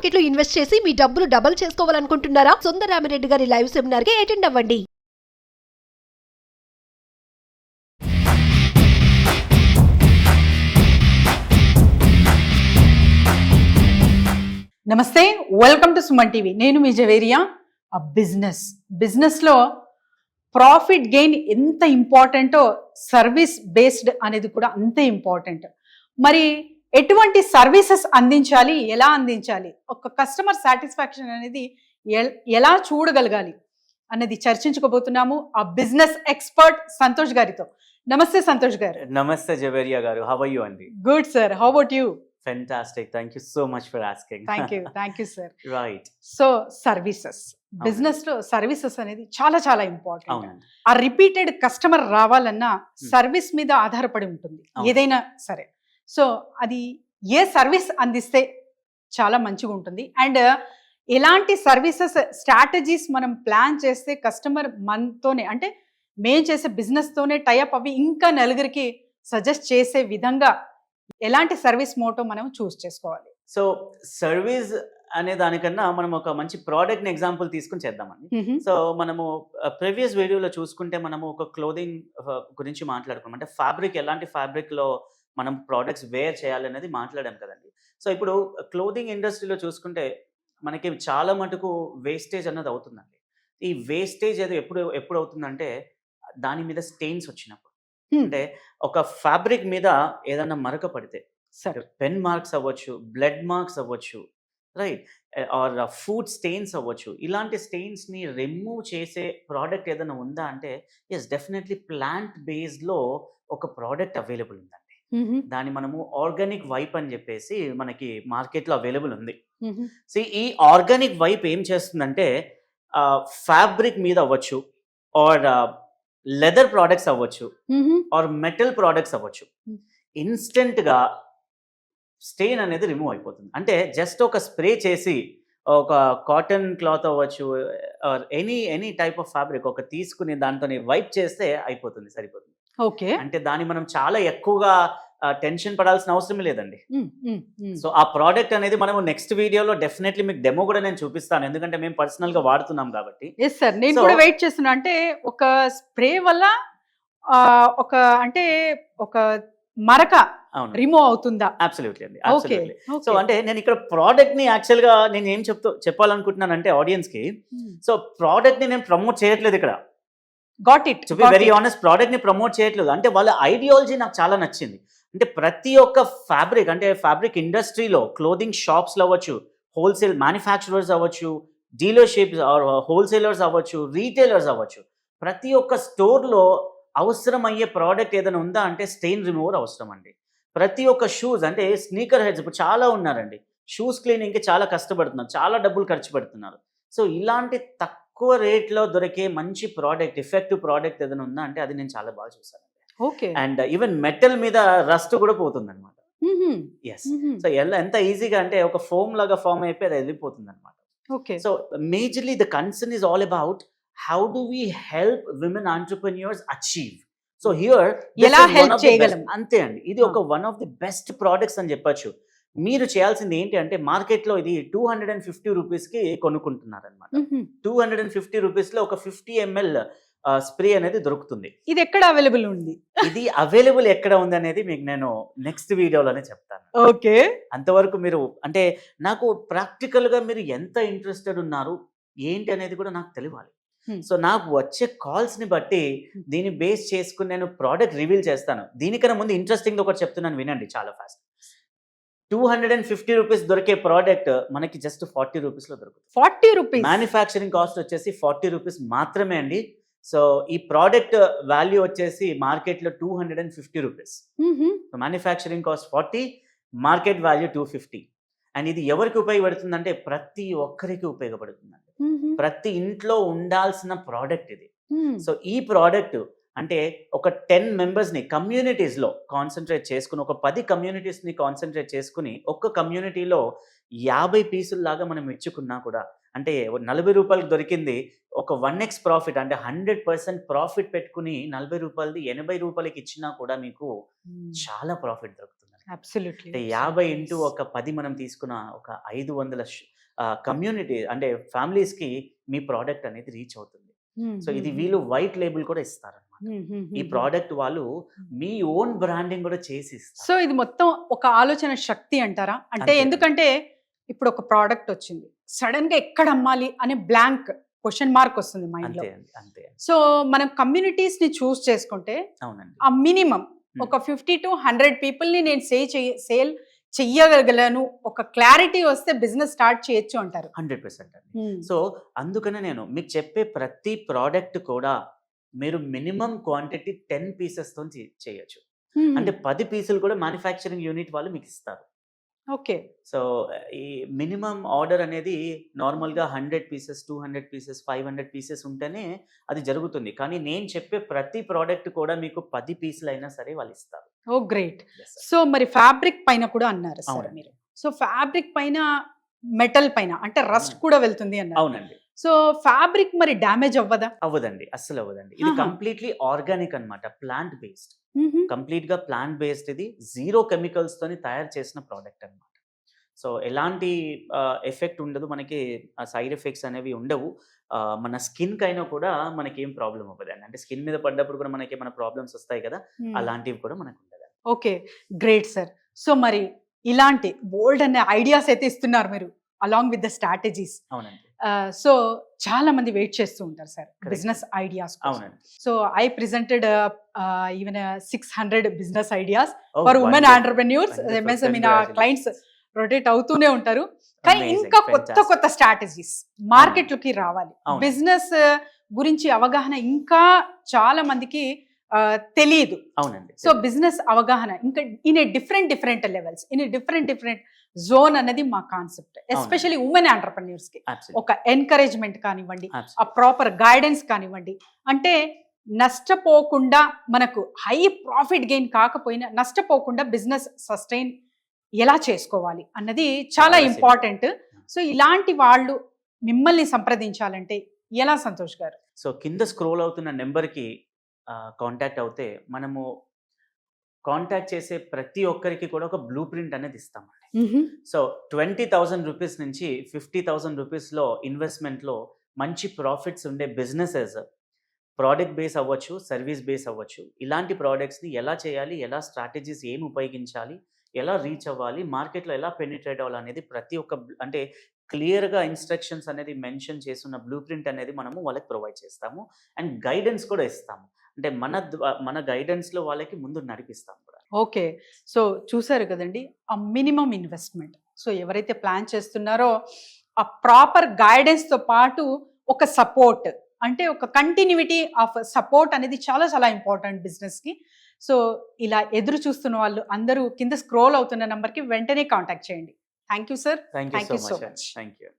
Market లో invest చేసి మీ డబ్బులు డబుల్ చేసుకోవాలనుకుంటున్నారా? సుందరరామిరెడ్డి గారి లైవ్ సెమినార్ కి అటెండ్ అవ్వండి. నమస్తే, వెల్కమ్ టు సుమన్ టీవీ. నేను మీ జవేరియా. బిజినెస్లో ప్రాఫిట్ గెయిన్ ఎంత ఇంపార్టెంటో సర్వీస్ బేస్డ్ అనేది కూడా అంతే ఇంపార్టెంట్. మరి ఎటువంటి సర్వీసెస్ అందించాలి, ఎలా అందించాలి, ఒక కస్టమర్ సాటిస్ఫాక్షన్ అనేది ఎలా చూడగలగాలి అనేది చర్చించుకోబోతున్నాము ఆ బిజినెస్ ఎక్స్పర్ట్ సంతోష్ గారితో. నమస్తే సంతోష్ గారు. నమస్తే జవేరియా గారు, హౌ ఆర్ యు అండి? Good sir, how about you? Fantastic. Thank you so much for asking. Thank you sir. Right. So services, business లో సర్వీసెస్ అనేది చాలా చాలా ఇంపార్టెంట్. అవునండి. ఆ రిపీటెడ్ కస్టమర్ రావాలన్నా సర్వీస్ మీద ఆధారపడి ఉంటుంది ఏదైనా సరే. సో అది ఏ సర్వీస్ అందిస్తే చాలా మంచిగా ఉంటుంది, అండ్ ఎలాంటి సర్వీసెస్ స్ట్రాటజీస్ మనం ప్లాన్ చేస్తే కస్టమర్ మనతోనే, అంటే మేం చేసే బిజినెస్ తోనే టైఅప్ అవి ఇంకా నలుగురికి సజెస్ట్ చేసే విధంగా ఎలాంటి సర్వీస్ మోటో మనం చూస్ చేసుకోవాలి? సో సర్వీస్ అనే దానికన్నా మనం ఒక మంచి ప్రోడక్ట్ ని ఎగ్జాంపుల్ తీసుకుని చేద్దామండి. సో మనము ప్రీవియస్ వీడియోలో చూసుకుంటే మనము ఒక క్లోదింగ్ గురించి మాట్లాడుకున్నాం. అంటే ఫ్యాబ్రిక్, ఎలాంటి ఫ్యాబ్రిక్ లో మనం ప్రోడక్ట్స్ వేర్ చేయాలి అనేది మాట్లాడాం కదండి. సో ఇప్పుడు క్లోదింగ్ ఇండస్ట్రీలో చూసుకుంటే మనకి చాలా మటుకు వేస్టేజ్ అన్నది అవుతుందండి. ఈ వేస్టేజ్ అది ఎప్పుడు అవుతుందంటే దాని మీద స్టెయిన్స్ వచ్చినప్పుడు, అంటే ఒక ఫ్యాబ్రిక్ మీద ఏదన్నా మరక పడితే, పెన్ మార్క్స్ అవ్వచ్చు, బ్లడ్ మార్క్స్ అవ్వచ్చు, రైట్, ఆర్ ఫుడ్ స్టెయిన్స్ అవ్వచ్చు. ఇలాంటి స్టెయిన్స్ ని రిమూవ్ చేసే ప్రోడక్ట్ ఏదైనా ఉందా అంటే ఎస్, డెఫినెట్లీ ప్లాంట్ బేస్డ్ లో ఒక ప్రోడక్ట్ అవైలబుల్ ఉందండి. దాన్ని మనము ఆర్గానిక్ వైప్ అని చెప్పేసి మనకి మార్కెట్ లో అవైలబుల్ ఉంది. సో ఈ ఆర్గానిక్ వైప్ ఏం చేస్తుందంటే ఫ్యాబ్రిక్ మీద అవ్వచ్చు, ఆర్ లెదర్ ప్రోడక్ట్స్ అవ్వచ్చు, ఆర్ మెటల్ ప్రోడక్ట్స్ అవ్వచ్చు, ఇన్స్టెంట్ గా స్టెయిన్ అనేది రిమూవ్ అయిపోతుంది. అంటే జస్ట్ ఒక స్ప్రే చేసి ఒక కాటన్ క్లాత్ అవ్వచ్చు, or any type of fabric ఒక తీసుకుని దాంతో వైప్ చేస్తే అయిపోతుంది, సరిపోతుంది. ఓకే, అంటే దాన్ని మనం చాలా ఎక్కువగా టెన్షన్ పడాల్సిన అవసరం లేదండి. సో ఆ ప్రోడక్ట్ అనేది మనము నెక్స్ట్ వీడియోలో డెఫినెట్లీ మీకు డెమో కూడా నేను చూపిస్తాను, ఎందుకంటే మేము పర్సనల్ గా వాడుతున్నాం కాబట్టి. ఎస్ సార్, నేను కూడా వెయిట్ చేస్తున్నా. అంటే ఒక స్ప్రే వల్ల ఒక అంటే ఒక మరక రిమూవ్ అవుతుందా? అబ్సల్యూట్లీ అండి, అబ్సల్యూట్లీ. సో అంటే నేను ఇక్కడ ప్రోడక్ట్ ని యాక్చువల్ గా నేను ఏం చెప్పాలనుకుంటున్నాను అంటే ఆడియన్స్ కి, సో ప్రోడక్ట్ ని నేను ప్రమోట్ చేయట్లేదు ఇక్కడ. Got it. To be very honest, product ని ప్రమోట్ చేయట్లేదు. అంటే వాళ్ళ ఐడియాలజీ నాకు చాలా నచ్చింది. అంటే ప్రతి ఒక్క ఫ్యాబ్రిక్, అంటే ఫ్యాబ్రిక్ ఇండస్ట్రీలో క్లోదింగ్ షాప్స్ లో అవ్వచ్చు, హోల్సేల్ మ్యానుఫ్యాక్చరర్స్ అవ్వచ్చు, డీలర్షిప్స్ హోల్సేలర్స్ అవ్వచ్చు, రీటైలర్స్ అవ్వచ్చు, ప్రతి ఒక్క స్టోర్ లో అవసరం అయ్యే ప్రోడక్ట్ ఏదైనా ఉందా అంటే స్టెయిన్ రిమూవర్ అవసరం అండి. ప్రతి ఒక్క షూస్, అంటే స్నీకర్ హెడ్స్ ఇప్పుడు చాలా ఉన్నారండి, షూస్ క్లీనింగ్ కి చాలా కష్టపడుతున్నారు, చాలా డబ్బులు ఖర్చు పెడుతున్నారు. సో ఇలాంటి తక్కువ రేట్లో దొరికే మంచి ప్రోడక్ట్, ఎఫెక్టివ్ ప్రోడక్ట్ ఏదైనా ఉందా అంటే అది నేను చాలా బాగా చూసాను. ఓకే, అండ్ ఈవెన్ మెటల్ మీద రస్ట్ కూడా పోతుంది అనమాట. ఎస్, సో ఎంత ఈజీగా అంటే ఒక ఫోమ్ లాగా ఫామ్ అయిపోయి అది వెళ్ళిపోతుంది అనమాట. Okay, so majorly the concern is all about how do we help women entrepreneurs achieve. So here ఎలా హెల్ప్ చేయగలం, అంతే అండి. ఇది ఒక one of the best products అని చెప్పొచ్చు. మీరు చేయాల్సింది ఏంటి అంటే మార్కెట్ లో ఇది 250 రూపీస్ కి కొనుక్కుంటున్నారు అనమాట. 250 రూపీస్ లో ఒక 50 ml స్ప్రే అనేది దొరుకుతుంది. ఇది ఎక్కడ అవైలబుల్ ఉంది? ఇది అవైలబుల్ ఎక్కడ ఉంది అనేది మీకు నేను నెక్స్ట్ వీడియోలోనే చెప్తాను. ఓకే, అంతవరకు మీరు, అంటే నాకు ప్రాక్టికల్ గా మీరు ఎంత ఇంట్రెస్టెడ్ ఉన్నారు ఏంటి అనేది కూడా నాకు తెలియాలి. సో నాకు వచ్చే కాల్స్ ని బట్టి దీన్ని బేస్ చేసుకుని నేను ప్రోడక్ట్ రివీల్ చేస్తాను. దీనికన్నా ముందు ఇంట్రెస్టింగ్ ఒకటి చెప్తున్నాను, వినండి చాలా ఫాస్ట్. 250 రూపీస్ దొరికే ప్రోడక్ట్ మనకి జస్ట్ 40 రూపీస్ లో దొరుకుతుంది. 40 రూపీస్ మ్యానుఫ్యాక్చరింగ్ కాస్ట్ వచ్చేసి 40 రూపీస్ మాత్రమే అండి. సో ఈ ప్రోడక్ట్ వాల్యూ వచ్చేసి మార్కెట్ లో 250 rupees. Manufacturing cost 40, market value 250. And ఇది ఎవరికి ఉపయోగపడుతుంది అంటే ప్రతి ఒక్కరికి ఉపయోగపడుతుందండి. ప్రతి ఇంట్లో ఉండాల్సిన ప్రోడక్ట్ ఇది. సో ఈ ప్రోడక్ట్ అంటే ఒక 10 మెంబర్స్ని కమ్యూనిటీస్లో కాన్సన్ట్రేట్ చేసుకుని, ఒక 10 కమ్యూనిటీస్ని కాన్సన్ట్రేట్ చేసుకుని, ఒక్క కమ్యూనిటీలో 50 పీసుల్లాగా మనం ఇచ్చుకున్నా కూడా, అంటే 40 రూపాయలకు దొరికింది ఒక 1x ప్రాఫిట్, అంటే 100% ప్రాఫిట్ పెట్టుకుని 40 రూపాయలది 80 రూపాయలకి ఇచ్చినా కూడా మీకు చాలా ప్రాఫిట్ దొరుకుతుంది. అబ్సల్యూట్లీ అంటే 50 ఇంటూ ఒక 10 మనం తీసుకున్న ఒక 500 కమ్యూనిటీ అంటే ఫ్యామిలీస్ కి మీ ప్రోడక్ట్ అనేది రీచ్ అవుతుంది. సో ఇది వీళ్ళు వైట్ లేబుల్ కూడా ఇస్తారు అన్నమాట. ఈ ప్రోడక్ట్ వాళ్ళు మీ ఓన్ బ్రాండింగ్ కూడా చేసి ఇస్తారు. సో ఇది మొత్తం ఒక ఆలోచన శక్తి అంటారా? అంటే అంతే. ఎందుకంటే ఇప్పుడు ఒక ప్రోడక్ట్ వచ్చింది, సడన్ గా ఎక్కడ అమ్మాలి అనే బ్లాంక్ క్వశ్చన్ మార్క్ వస్తుంది మైండ్ లో. అంతే అండి, అంతే అండి. సో మనం కమ్యూనిటీస్ ని చూస్ చేసుకుంటే అవునండి. ఆ మినిమం ఒక 50 to 100 పీపుల్ ని నేను సేల్ చెయ్యగలను, ఒక క్లారిటీ వస్తే బిజినెస్ స్టార్ట్ చేయొచ్చు అంటారు. 100% అండి. సో అందుకనే నేను మీకు చెప్పే ప్రతి ప్రోడక్ట్ కూడా మీరు మినిమం క్వాంటిటీ 10 పీసెస్ తో చేయొచ్చు. అంటే 10 పీసులు కూడా మ్యానుఫ్యాక్చరింగ్ యూనిట్ వాళ్ళు మీకు ఇస్తారు. ఓకే. సో ఈ మినిమం ఆర్డర్ అనేది నార్మల్గా 100 పీసెస్, 200 పీసెస్, 500 పీసెస్ ఉంటేనే అది జరుగుతుంది. కానీ నేను చెప్పే ప్రతి ప్రోడక్ట్ కూడా మీకు 10 పీసులు అయినా సరే వాళ్ళు ఇస్తారు. ఓ గ్రేట్. Yes, sir. సో మరి ఫ్యాబ్రిక్ పైన కూడా అన్నారు సార్ అవునండి. మీరు. సో ఫ్యాబ్రిక్ పైన, మెటల్ పైన అంటే రస్ట్ కూడా వెళ్తుంది అన్నారు. అవునండి. సో ఫ్యాబ్రిక్ మరి డ్యామేజ్ అవ్వదా? అవ్వదండి, అస్సలు అవ్వదండి. ఇది ఆహా. కంప్లీట్లీ ఆర్గానిక్ అన్నమాట, ప్లాంట్ బేస్డ్. కంప్లీట్ గా ప్లాంట్ బేస్డ్, ఇది 0 కెమికల్స్ తోని తయారు చేసిన ప్రోడక్ట్ అన్నమాట. సో ఎలాంటి ఎఫెక్ట్ ఉండదు మనకి, సైడ్ ఎఫెక్ట్స్ అనేవి ఉండవు. మన స్కిన్ కైనా కూడా మనకి ఏం ప్రాబ్లం అవ్వదండి. అంటే స్కిన్ మీద పడ్డప్పుడు కూడా మనకి ఏమైనా ప్రాబ్లమ్స్ వస్తాయి కదా, అలాంటివి కూడా మనకు ఉండదు. Okay, great sir. సో మరి ఇలాంటి బోల్డ్ అనే ఐడియాస్ అయితే ఇస్తున్నారు మీరు, అలాంగ్ విత్ ద స్ట్రాటజీస్. అవునండి. సో చాలా మంది వెయిట్ చేస్తూ ఉంటారు సార్ Correct. Business ideas. అవునండి. So I presented even 600 business ideas Oh, for women wonderful. Entrepreneurs. Wonderful. MSME నా Congratulations. క్లయింట్స్ రొటేట్ అవుతూనే ఉంటారు. కానీ Amazing. ఇంకా కొత్త Fantastic. కొత్త స్ట్రాటజీస్ మార్కెట్లోకి రావాలి. అవును. బిజినెస్ గురించి అవగాహన ఇంకా చాలా మందికి తెలియదు. అవునండి. సో బిజినెస్ అవగాహన ఇంకా in a different levels, in a different zone అనేది మా కాన్సెప్ట్. ఎస్పెషల్లీ ఉమెన్ ఆంటర్ప్రెన్యూర్స్ కి Absolutely. ఒక ఎన్కరేజ్మెంట్ కానివ్వండి, ఆ Absolutely. ప్రాపర్ గైడెన్స్ కానివ్వండి. అంటే నష్టపోకుండా, మనకు హై ప్రాఫిట్ గెయిన్ కాకపోయినా నష్టపోకుండా బిజినెస్ సస్టైన్ ఎలా చేసుకోవాలి అన్నది చాలా చాలా ఇంపార్టెంట్. సో ఇలాంటి వాళ్ళు మిమ్మల్ని సంప్రదించాలంటే ఎలా, సంతోష్ గారు? సో కింద స్క్రోల్ అవుతున్న నెంబర్కి కాంటాక్ట్ అవుతే మనము కాంటాక్ట్ చేసే ప్రతి ఒక్కరికి కూడా ఒక బ్లూ ప్రింట్ అనేది ఇస్తామండి. సో 20,000 రూపీస్ నుంచి 50,000 రూపీస్లో ఇన్వెస్ట్మెంట్లో మంచి ప్రాఫిట్స్ ఉండే బిజినెసెస్, ప్రోడక్ట్ బేస్ అవ్వచ్చు, సర్వీస్ బేస్ అవ్వచ్చు, ఇలాంటి ప్రోడక్ట్స్ని ఎలా చేయాలి, ఎలా స్ట్రాటజీస్ ఏమి ఉపయోగించాలి, ఎలా రీచ్ అవ్వాలి, మార్కెట్లో ఎలా పెనిట్రేట్ అవ్వాలి అనేది ప్రతి ఒక్క అంటే క్లియర్గా ఇన్స్ట్రక్షన్స్ అనేది మెన్షన్ చేస్తున్న బ్లూ ప్రింట్ అనేది మనము వాళ్ళకి ప్రొవైడ్ చేస్తాము. అండ్ గైడెన్స్ కూడా ఇస్తాము. అంటే మన గైడెన్స్లో వాళ్ళకి ముందు నడిపిస్తాం కూడా. ఓకే. సో చూసారు కదండి, ఆ మినిమం ఇన్వెస్ట్మెంట్. సో ఎవరైతే ప్లాన్ చేస్తున్నారో ఆ ప్రాపర్ గైడెన్స్తో పాటు ఒక సపోర్ట్, అంటే ఒక కంటిన్యూటీ ఆఫ్ సపోర్ట్ అనేది చాలా చాలా ఇంపార్టెంట్ బిజినెస్కి. సో ఇలా ఎదురు చూస్తున్న వాళ్ళు అందరూ కింద స్క్రోల్ అవుతున్న నెంబర్కి వెంటనే కాంటాక్ట్ చేయండి. Thank you sir. Thank you so much. Thank you.